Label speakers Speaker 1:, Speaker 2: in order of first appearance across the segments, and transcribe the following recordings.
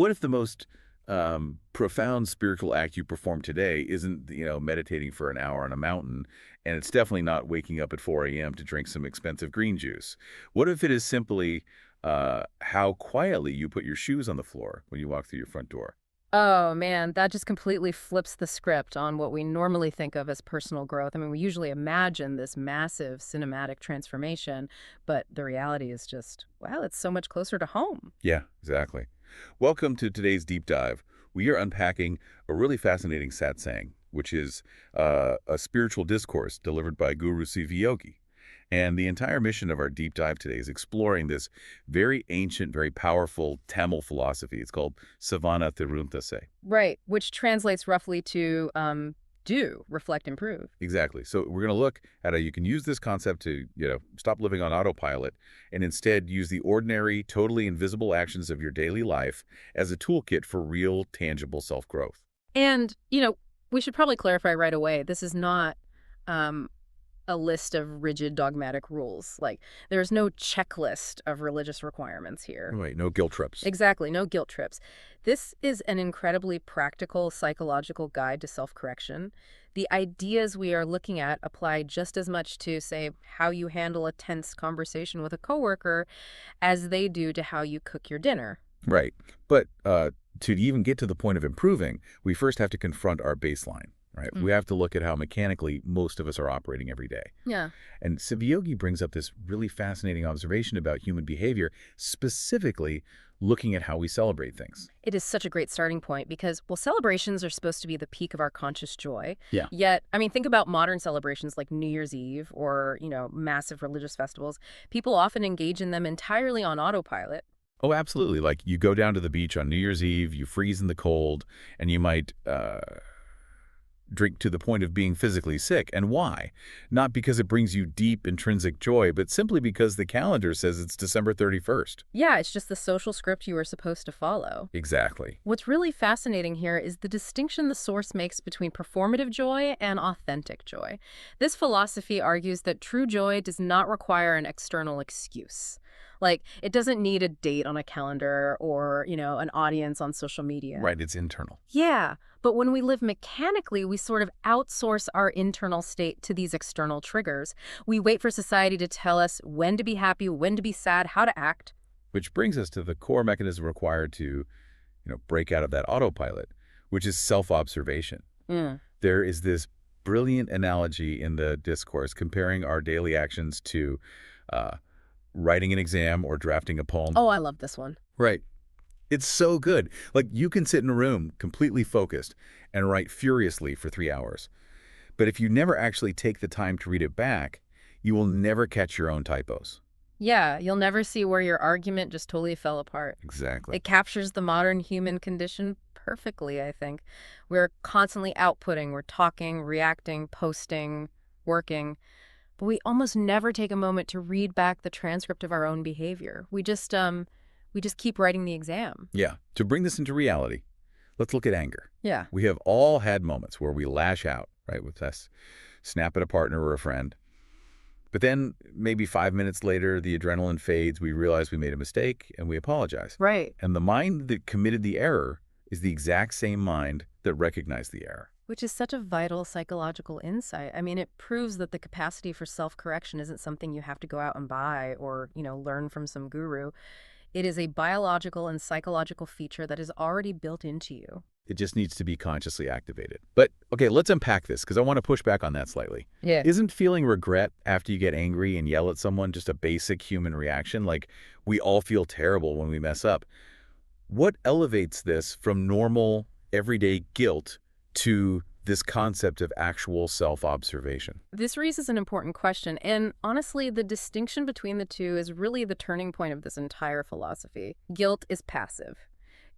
Speaker 1: What if the most profound spiritual act you perform today isn't, meditating for an hour on a mountain, and it's definitely not waking up at 4 a.m. to drink some expensive green juice? What if it is simply how quietly you put your shoes on the floor when you walk through your front door?
Speaker 2: Oh man, that just completely flips the script on what we normally think of as personal growth. I mean, we usually imagine this massive cinematic transformation, but the reality is just, well, it's so much closer to home.
Speaker 1: Yeah, exactly. Welcome to today's deep dive. We are unpacking a really fascinating satsang, which is a spiritual discourse delivered by Guru SivaYogi. And the entire mission of our deep dive today is exploring this very ancient, very powerful Tamil philosophy. It's called Savana Thiruntase.
Speaker 2: Right, which translates roughly to do, reflect, improve.
Speaker 1: Exactly. So we're going to look at how you can use this concept to, stop living on autopilot and instead use the ordinary, totally invisible actions of your daily life as a toolkit for real, tangible self-growth.
Speaker 2: And, we should probably clarify right away, this is not um, a list of rigid dogmatic rules. Like, there's no checklist of religious requirements here.
Speaker 1: Right. No guilt trips.
Speaker 2: Exactly, no guilt trips. This is an incredibly practical psychological guide to self-correction. The ideas we are looking at apply just as much to, say, how you handle a tense conversation with a coworker as they do to how you cook your dinner.
Speaker 1: Right. But to even get to the point of improving, we first have to confront our baseline. Right.
Speaker 2: Mm.
Speaker 1: We have to look at how mechanically most of us are operating every day.
Speaker 2: Yeah.
Speaker 1: And Sivayogi brings up this really fascinating observation about human behavior, specifically looking at how we celebrate things.
Speaker 2: It is such a great starting point because, well, celebrations are supposed to be the peak of our conscious joy.
Speaker 1: Yeah.
Speaker 2: Yet, I mean, think about modern celebrations like New Year's Eve or, massive religious festivals. People often engage in them entirely on autopilot.
Speaker 1: Oh, absolutely. Like you go down to the beach on New Year's Eve, you freeze in the cold, and you might drink to the point of being physically sick. And why? Not because it brings you deep intrinsic joy, but simply because the calendar says it's December 31st.
Speaker 2: Yeah, it's just the social script you were supposed to follow.
Speaker 1: Exactly.
Speaker 2: What's really fascinating here is the distinction the source makes between performative joy and authentic joy. This philosophy argues that true joy does not require an external excuse. Like, it doesn't need a date on a calendar or, an audience on social media.
Speaker 1: Right, it's internal.
Speaker 2: Yeah, but when we live mechanically, we sort of outsource our internal state to these external triggers. We wait for society to tell us when to be happy, when to be sad, how to act.
Speaker 1: Which brings us to the core mechanism required to, break out of that autopilot, which is self-observation.
Speaker 2: Mm.
Speaker 1: There is this brilliant analogy in the discourse comparing our daily actions to uh, writing an exam or drafting a poem.
Speaker 2: Oh, I love this one.
Speaker 1: Right. It's so good. Like you can sit in a room completely focused and write furiously for 3 hours. But if you never actually take the time to read it back, you will never catch your own typos.
Speaker 2: Yeah, you'll never see where your argument just totally fell apart.
Speaker 1: Exactly.
Speaker 2: It captures the modern human condition perfectly, I think. We're constantly outputting, we're talking, reacting, posting, working, but we almost never take a moment to read back the transcript of our own behavior. We just keep writing the exam.
Speaker 1: Yeah. To bring this into reality, let's look at anger.
Speaker 2: Yeah.
Speaker 1: We have all had moments where we lash out, right, with us, snap at a partner or a friend. But then maybe 5 minutes later, the adrenaline fades, we realize we made a mistake, and we apologize.
Speaker 2: Right.
Speaker 1: And the mind that committed the error is the exact same mind that recognized the error.
Speaker 2: Which is such a vital psychological insight. I mean, it proves that the capacity for self-correction isn't something you have to go out and buy or, learn from some guru. It is a biological and psychological feature that is already built into you.
Speaker 1: It just needs to be consciously activated. But, okay, let's unpack this, because I want to push back on that slightly.
Speaker 2: Yeah.
Speaker 1: Isn't feeling regret after you get angry and yell at someone just a basic human reaction? Like, we all feel terrible when we mess up. What elevates this from normal, everyday guilt to this concept of actual self-observation?
Speaker 2: This raises an important question, and honestly, the distinction between the two is really the turning point of this entire philosophy. Guilt is passive.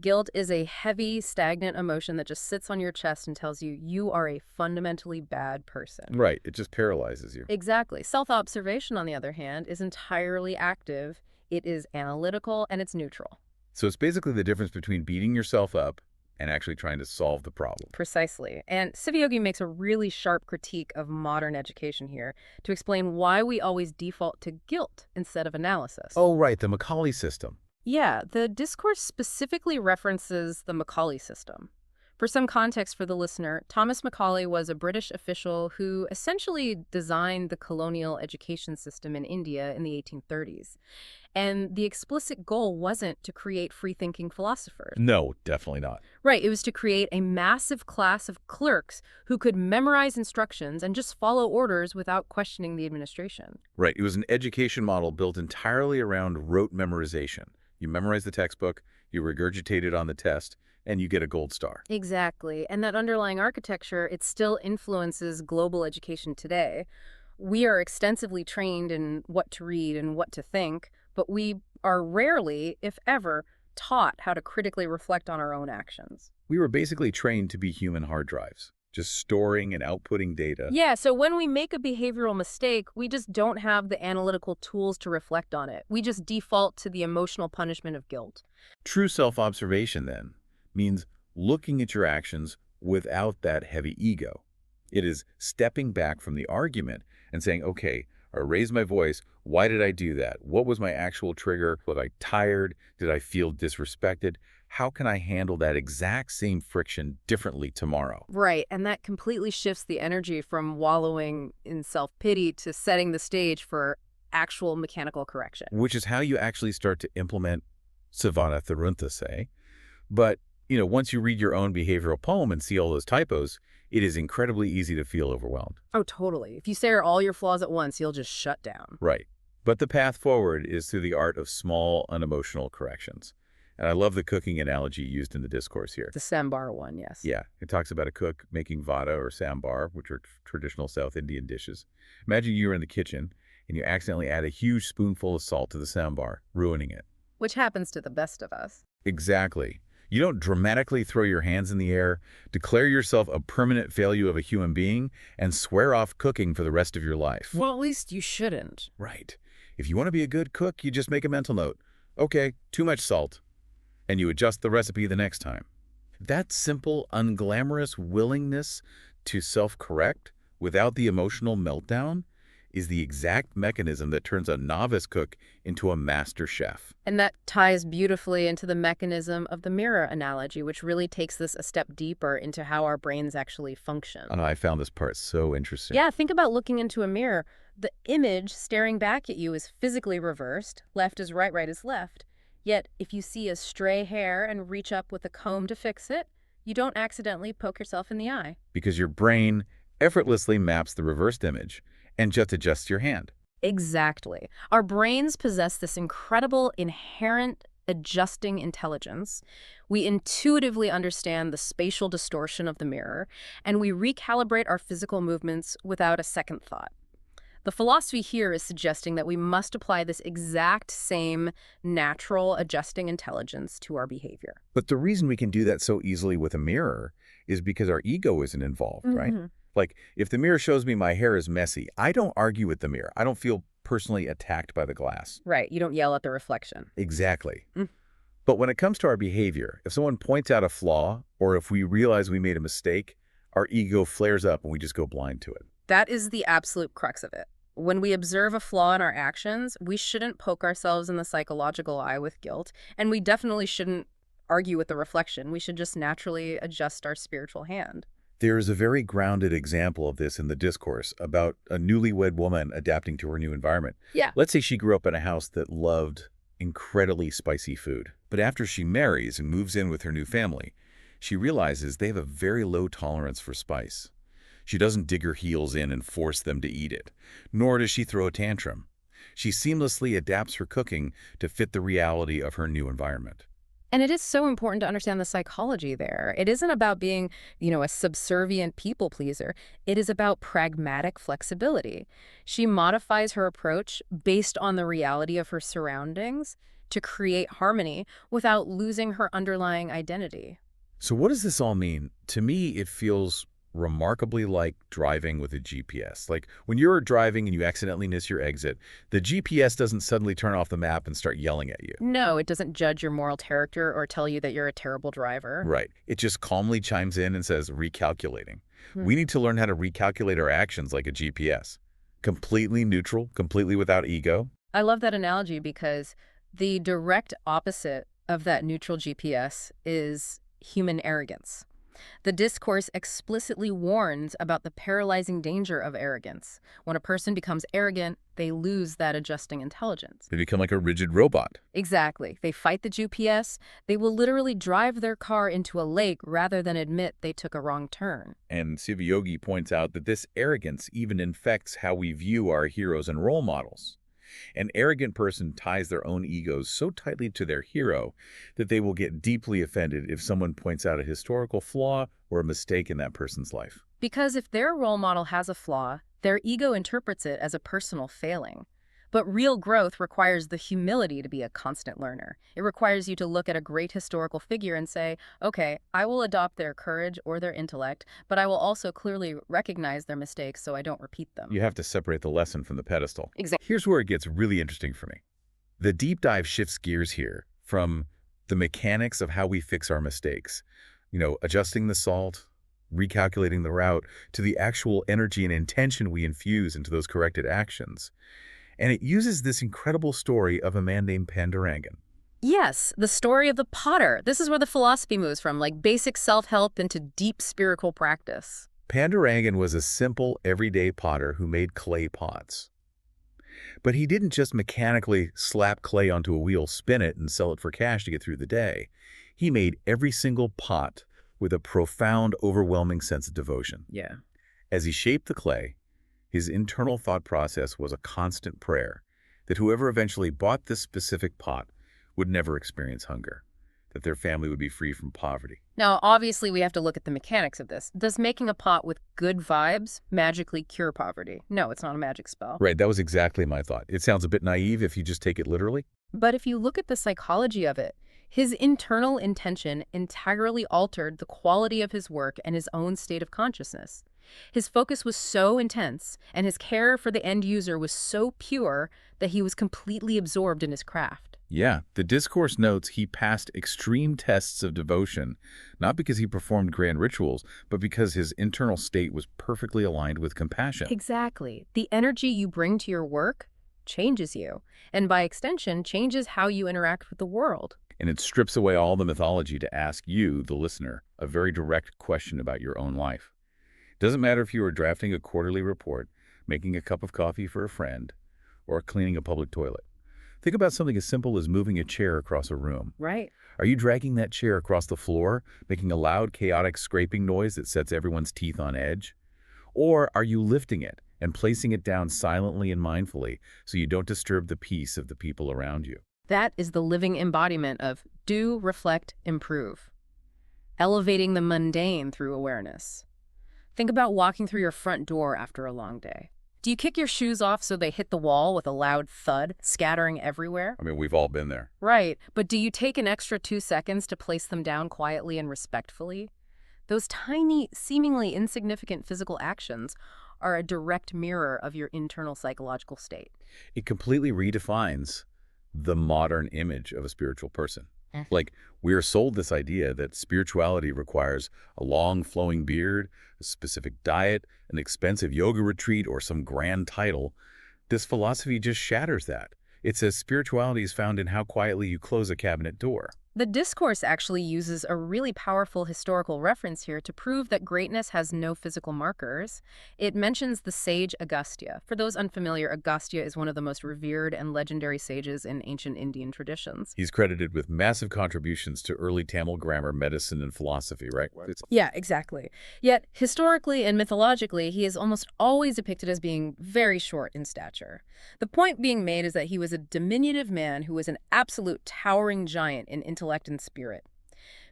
Speaker 2: Guilt is a heavy, stagnant emotion that just sits on your chest and tells you you are a fundamentally bad person.
Speaker 1: Right. It just paralyzes you.
Speaker 2: Exactly. Self-observation, on the other hand, is entirely active. It is analytical and it's neutral.
Speaker 1: So it's basically the difference between beating yourself up and actually trying to solve the problem.
Speaker 2: Precisely. And SivaYogi makes a really sharp critique of modern education here to explain why we always default to guilt instead of analysis.
Speaker 1: Oh, right, the Macaulay system.
Speaker 2: Yeah, the discourse specifically references the Macaulay system. For some context for the listener, Thomas Macaulay was a British official who essentially designed the colonial education system in India in the 1830s. And the explicit goal wasn't to create free-thinking philosophers.
Speaker 1: No, definitely not.
Speaker 2: Right, it was to create a massive class of clerks who could memorize instructions and just follow orders without questioning the administration.
Speaker 1: Right. It was an education model built entirely around rote memorization. You memorize the textbook, you regurgitate it on the test, and you get a gold star.
Speaker 2: Exactly. And that underlying architecture, it still influences global education today. We are extensively trained in what to read and what to think, but we are rarely, if ever, taught how to critically reflect on our own actions.
Speaker 1: We were basically trained to be human hard drives, just storing and outputting data.
Speaker 2: Yeah, so when we make a behavioral mistake, we just don't have the analytical tools to reflect on it. We just default to the emotional punishment of guilt.
Speaker 1: True self-observation, then, means looking at your actions without that heavy ego. It is stepping back from the argument and saying, okay, I raised my voice. Why did I do that? What was my actual trigger? Was I tired? Did I feel disrespected? How can I handle that exact same friction differently tomorrow?
Speaker 2: Right, and that completely shifts the energy from wallowing in self-pity to setting the stage for actual mechanical correction.
Speaker 1: Which is how you actually start to implement Savana Tharunta, say. But, once you read your own behavioral poem and see all those typos, it is incredibly easy to feel overwhelmed.
Speaker 2: Oh, totally. If you stare at all your flaws at once, you'll just shut down.
Speaker 1: Right. But the path forward is through the art of small, unemotional corrections. And I love the cooking analogy used in the discourse here.
Speaker 2: The sambar one, yes.
Speaker 1: Yeah, it talks about a cook making vada or sambar, which are traditional South Indian dishes. Imagine you're in the kitchen and you accidentally add a huge spoonful of salt to the sambar, ruining it.
Speaker 2: Which happens to the best of us.
Speaker 1: Exactly. You don't dramatically throw your hands in the air, declare yourself a permanent failure of a human being, and swear off cooking for the rest of your life.
Speaker 2: Well, at least you shouldn't.
Speaker 1: Right. If you want to be a good cook, you just make a mental note. Okay, too much salt. And you adjust the recipe the next time. That simple, unglamorous willingness to self-correct without the emotional meltdown is the exact mechanism that turns a novice cook into a master chef.
Speaker 2: And that ties beautifully into the mechanism of the mirror analogy, which really takes this a step deeper into how our brains actually function.
Speaker 1: Oh, I found this part so interesting.
Speaker 2: Yeah, think about looking into a mirror. The image staring back at you is physically reversed. Left is right, right is left. Yet, if you see a stray hair and reach up with a comb to fix it, you don't accidentally poke yourself in the eye.
Speaker 1: Because your brain effortlessly maps the reversed image and just adjusts your hand.
Speaker 2: Exactly. Our brains possess this incredible inherent adjusting intelligence. We intuitively understand the spatial distortion of the mirror, and we recalibrate our physical movements without a second thought. The philosophy here is suggesting that we must apply this exact same natural adjusting intelligence to our behavior.
Speaker 1: But the reason we can do that so easily with a mirror is because our ego isn't involved, right? Like, if the mirror shows me my hair is messy, I don't argue with the mirror. I don't feel personally attacked by the glass.
Speaker 2: Right. You don't yell at the reflection.
Speaker 1: Exactly. But when it comes to our behavior, if someone points out a flaw or if we realize we made a mistake, our ego flares up and we just go blind to it.
Speaker 2: That is the absolute crux of it. When we observe a flaw in our actions, we shouldn't poke ourselves in the psychological eye with guilt, and we definitely shouldn't argue with the reflection. We should just naturally adjust our spiritual hand.
Speaker 1: There is a very grounded example of this in the discourse about a newlywed woman adapting to her new environment.
Speaker 2: Yeah.
Speaker 1: Let's say she grew up in a house that loved incredibly spicy food. But after she marries and moves in with her new family, she realizes they have a very low tolerance for spice. She doesn't dig her heels in and force them to eat it, nor does she throw a tantrum. She seamlessly adapts her cooking to fit the reality of her new environment.
Speaker 2: And it is so important to understand the psychology there. It isn't about being, a subservient people pleaser. It is about pragmatic flexibility. She modifies her approach based on the reality of her surroundings to create harmony without losing her underlying identity.
Speaker 1: So what does this all mean? To me, it feels remarkably like driving with a GPS. Like when you're driving and you accidentally miss your exit, the GPS doesn't suddenly turn off the map and start yelling at you.
Speaker 2: No, it doesn't judge your moral character or tell you that you're a terrible driver.
Speaker 1: Right. It just calmly chimes in and says, recalculating. We need to learn how to recalculate our actions like a GPS. Completely neutral, completely without ego.
Speaker 2: I love that analogy because The direct opposite of that neutral GPS is human arrogance. The discourse explicitly warns about the paralyzing danger of arrogance. When a person becomes arrogant, they lose that adjusting intelligence.
Speaker 1: They become like a rigid robot.
Speaker 2: Exactly. They fight the GPS. They will literally drive their car into a lake rather than admit they took a wrong turn.
Speaker 1: And SivaYogi points out that this arrogance even infects how we view our heroes and role models. An arrogant person ties their own egos so tightly to their hero that they will get deeply offended if someone points out a historical flaw or a mistake in that person's life.
Speaker 2: Because if their role model has a flaw, their ego interprets it as a personal failing. But real growth requires the humility to be a constant learner. It requires you to look at a great historical figure and say, okay, I will adopt their courage or their intellect, but I will also clearly recognize their mistakes so I don't repeat them.
Speaker 1: You have to separate the lesson from the pedestal.
Speaker 2: Exactly.
Speaker 1: Here's where it gets really interesting for me. The deep dive shifts gears here from the mechanics of how we fix our mistakes, adjusting the salt, recalculating the route, to the actual energy and intention we infuse into those corrected actions. And it uses this incredible story of a man named Pandurangan.
Speaker 2: Yes, the story of the potter. This is where the philosophy moves from, like basic self-help into deep spiritual practice.
Speaker 1: Pandurangan was a simple, everyday potter who made clay pots. But he didn't just mechanically slap clay onto a wheel, spin it, and sell it for cash to get through the day. He made every single pot with a profound, overwhelming sense of devotion.
Speaker 2: Yeah.
Speaker 1: As he shaped the clay, his internal thought process was a constant prayer that whoever eventually bought this specific pot would never experience hunger, that their family would be free from poverty.
Speaker 2: Now, obviously, we have to look at the mechanics of this. Does making a pot with good vibes magically cure poverty? No, it's not a magic spell.
Speaker 1: Right, that was exactly my thought. It sounds a bit naive if you just take it literally.
Speaker 2: But if you look at the psychology of it, his internal intention entirely altered the quality of his work and his own state of consciousness. His focus was so intense, and his care for the end user was so pure that he was completely absorbed in his craft.
Speaker 1: Yeah, the discourse notes he passed extreme tests of devotion, not because he performed grand rituals, but because his internal state was perfectly aligned with compassion.
Speaker 2: Exactly. The energy you bring to your work changes you, and by extension, changes how you interact with the world.
Speaker 1: And it strips away all the mythology to ask you, the listener, a very direct question about your own life. Doesn't matter if you are drafting a quarterly report, making a cup of coffee for a friend, or cleaning a public toilet. Think about something as simple as moving a chair across a room.
Speaker 2: Right.
Speaker 1: Are you dragging that chair across the floor, making a loud, chaotic scraping noise that sets everyone's teeth on edge? Or are you lifting it and placing it down silently and mindfully so you don't disturb the peace of the people around you?
Speaker 2: That is the living embodiment of do, reflect, improve. Elevating the mundane through awareness. Think about walking through your front door after a long day. Do you kick your shoes off so they hit the wall with a loud thud, scattering everywhere?
Speaker 1: I mean, we've all been there.
Speaker 2: Right, but do you take an extra 2 seconds to place them down quietly and respectfully? Those tiny, seemingly insignificant physical actions are a direct mirror of your internal psychological state.
Speaker 1: It completely redefines the modern image of a spiritual person. Like, we are sold this idea that spirituality requires a long flowing beard, a specific diet, an expensive yoga retreat, or some grand title. This philosophy just shatters that. It says spirituality is found in how quietly you close a cabinet door.
Speaker 2: The discourse actually uses a really powerful historical reference here to prove that greatness has no physical markers. It mentions the sage Agastya. For those unfamiliar, Agastya is one of the most revered and legendary sages in ancient Indian traditions.
Speaker 1: He's credited with massive contributions to early Tamil grammar, medicine, and philosophy, right?
Speaker 2: Yeah, exactly. Yet, historically and mythologically, he is almost always depicted as being very short in stature. The point being made is that he was a diminutive man who was an absolute towering giant in intellect and spirit.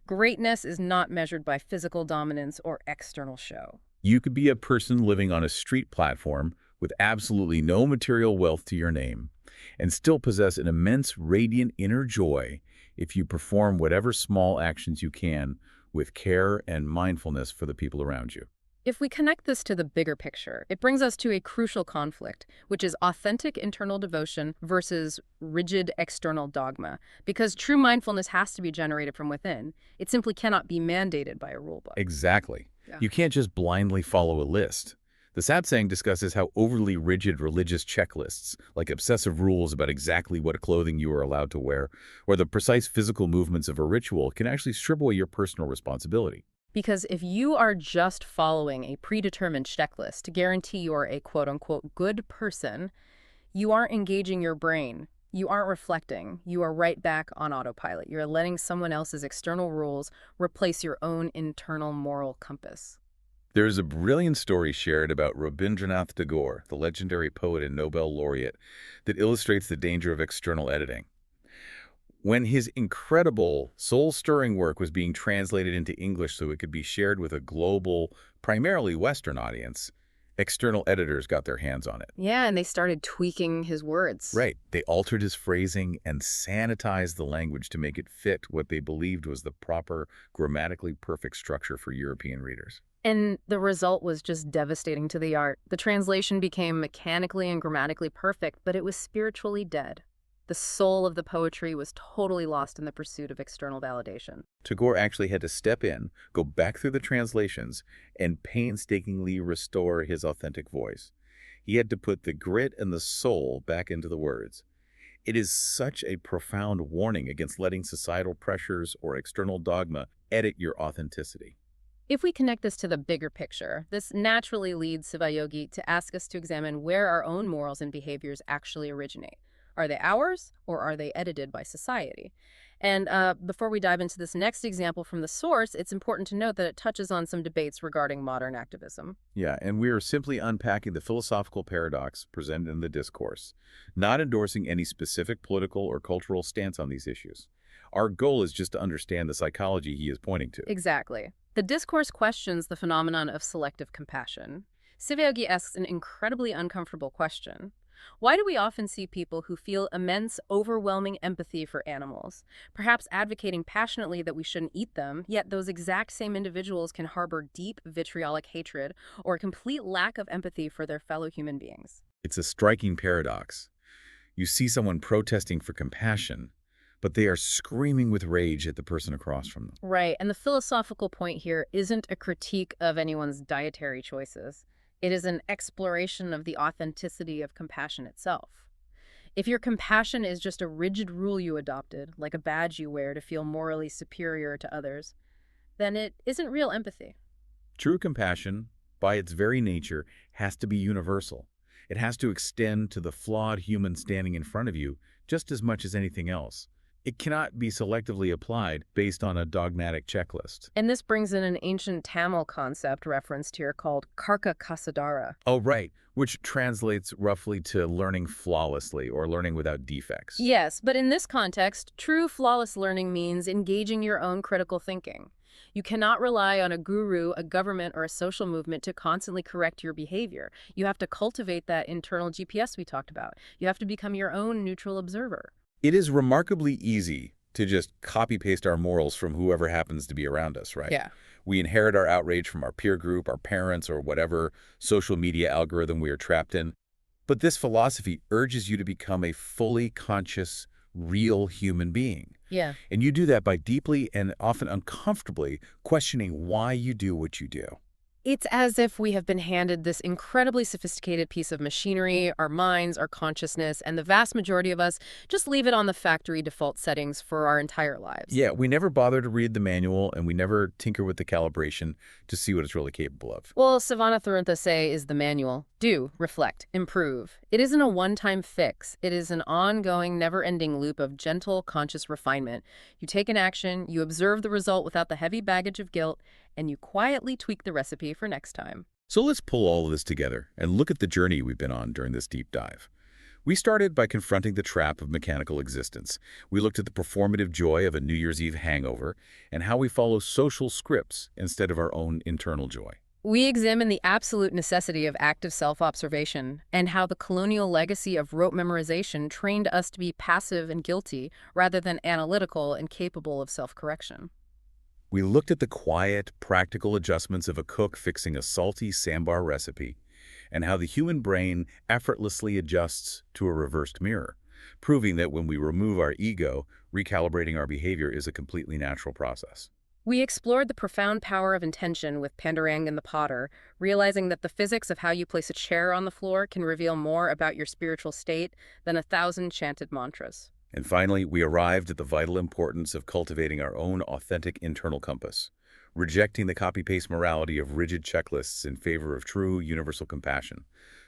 Speaker 2: Greatness is not measured by physical dominance or external show.
Speaker 1: You could be a person living on a street platform with absolutely no material wealth to your name and still possess an immense, radiant inner joy if you perform whatever small actions you can with care and mindfulness for the people around you.
Speaker 2: If we connect this to the bigger picture, it brings us to a crucial conflict, which is authentic internal devotion versus rigid external dogma. Because true mindfulness has to be generated from within. It simply cannot be mandated by a rule book.
Speaker 1: Exactly.
Speaker 2: Yeah.
Speaker 1: You can't just blindly follow a list. The Satsang discusses how overly rigid religious checklists, like obsessive rules about exactly what clothing you are allowed to wear, or the precise physical movements of a ritual, can actually strip away your personal responsibility.
Speaker 2: Because if you are just following a predetermined checklist to guarantee you're a quote-unquote good person, you aren't engaging your brain. You aren't reflecting. You are right back on autopilot. You're letting someone else's external rules replace your own internal moral compass.
Speaker 1: There's a brilliant story shared about Rabindranath Tagore, the legendary poet and Nobel laureate, that illustrates the danger of external editing. When his incredible, soul-stirring work was being translated into English so it could be shared with a global, primarily Western audience, external editors got their hands on it.
Speaker 2: Yeah, and they started tweaking his words.
Speaker 1: Right. They altered his phrasing and sanitized the language to make it fit what they believed was the proper, grammatically perfect structure for European readers.
Speaker 2: And the result was just devastating to the art. The translation became mechanically and grammatically perfect, but it was spiritually dead. The soul of the poetry was totally lost in the pursuit of external validation.
Speaker 1: Tagore actually had to step in, go back through the translations, and painstakingly restore his authentic voice. He had to put the grit and the soul back into the words. It is such a profound warning against letting societal pressures or external dogma edit your authenticity.
Speaker 2: If we connect this to the bigger picture, this naturally leads SivaYogi to ask us to examine where our own morals and behaviors actually originate. Are they ours, or are they edited by society? And before we dive into this next example from the source, it's important to note that it touches on some debates regarding modern activism.
Speaker 1: Yeah, and we are simply unpacking the philosophical paradox presented in the discourse, not endorsing any specific political or cultural stance on these issues. Our goal is just to understand the psychology he is pointing to.
Speaker 2: Exactly. The discourse questions the phenomenon of selective compassion. SivaYogi asks an incredibly uncomfortable question. Why do we often see people who feel immense, overwhelming empathy for animals, perhaps advocating passionately that we shouldn't eat them, yet those exact same individuals can harbor deep vitriolic hatred or a complete lack of empathy for their fellow human beings?
Speaker 1: It's a striking paradox. You see someone protesting for compassion, but they are screaming with rage at the person across from them.
Speaker 2: Right, and the philosophical point here isn't a critique of anyone's dietary choices. It is an exploration of the authenticity of compassion itself. If your compassion is just a rigid rule you adopted, like a badge you wear to feel morally superior to others, then it isn't real empathy.
Speaker 1: True compassion, by its very nature, has to be universal. It has to extend to the flawed human standing in front of you just as much as anything else. It cannot be selectively applied based on a dogmatic checklist.
Speaker 2: And this brings in an ancient Tamil concept referenced here called Karka Kasadara.
Speaker 1: Oh, right, which translates roughly to learning flawlessly or learning without defects.
Speaker 2: Yes, but in this context, true flawless learning means engaging your own critical thinking. You cannot rely on a guru, a government, or a social movement to constantly correct your behavior. You have to cultivate that internal GPS we talked about. You have to become your own neutral observer.
Speaker 1: It is remarkably easy to just copy-paste our morals from whoever happens to be around us, right?
Speaker 2: Yeah.
Speaker 1: We inherit our outrage from our peer group, our parents, or whatever social media algorithm we are trapped in. But this philosophy urges you to become a fully conscious, real human being.
Speaker 2: Yeah.
Speaker 1: And you do that by deeply and often uncomfortably questioning why you do what you do.
Speaker 2: It's as if we have been handed this incredibly sophisticated piece of machinery, our minds, our consciousness, and the vast majority of us just leave it on the factory default settings for our entire lives.
Speaker 1: Yeah, we never bother to read the manual, and we never tinker with the calibration to see what it's really capable of.
Speaker 2: Well, Savannah Tharunta say is the manual. Do, reflect, improve. It isn't a one-time fix. It is an ongoing, never-ending loop of gentle, conscious refinement. You take an action, you observe the result without the heavy baggage of guilt, and you quietly tweak the recipe for next time.
Speaker 1: So let's pull all of this together and look at the journey we've been on during this deep dive. We started by confronting the trap of mechanical existence. We looked at the performative joy of a New Year's Eve hangover and how we follow social scripts instead of our own internal joy.
Speaker 2: We examine the absolute necessity of active self-observation and how the colonial legacy of rote memorization trained us to be passive and guilty rather than analytical and capable of self-correction.
Speaker 1: We looked at the quiet, practical adjustments of a cook fixing a salty sambar recipe and how the human brain effortlessly adjusts to a reversed mirror, proving that when we remove our ego, recalibrating our behavior is a completely natural process.
Speaker 2: We explored the profound power of intention with Pandurang and the Potter, realizing that the physics of how you place a chair on the floor can reveal more about your spiritual state than 1,000 chanted mantras.
Speaker 1: And finally, we arrived at the vital importance of cultivating our own authentic internal compass, rejecting the copy-paste morality of rigid checklists in favor of true universal compassion,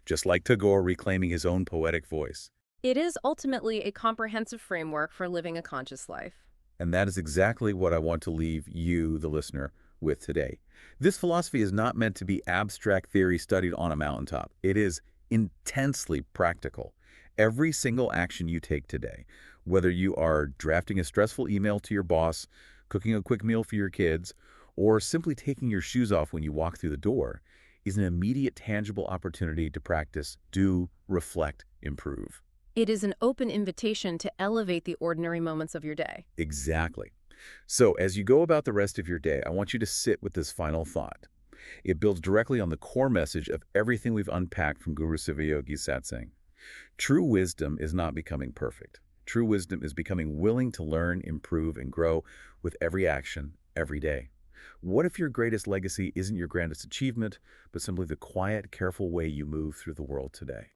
Speaker 1: just like Tagore reclaiming his own poetic voice.
Speaker 2: It is ultimately a comprehensive framework for living a conscious life.
Speaker 1: And that is exactly what I want to leave you, the listener, with today. This philosophy is not meant to be abstract theory studied on a mountaintop. It is intensely practical. Every single action you take today, whether you are drafting a stressful email to your boss, cooking a quick meal for your kids, or simply taking your shoes off when you walk through the door, is an immediate, tangible opportunity to practice, do, reflect, improve.
Speaker 2: It is an open invitation to elevate the ordinary moments of your day.
Speaker 1: Exactly. So as you go about the rest of your day, I want you to sit with this final thought. It builds directly on the core message of everything we've unpacked from Guru Sivayogi's Satsang. True wisdom is not becoming perfect. True wisdom is becoming willing to learn, improve, and grow with every action, every day. What if your greatest legacy isn't your grandest achievement, but simply the quiet, careful way you move through the world today?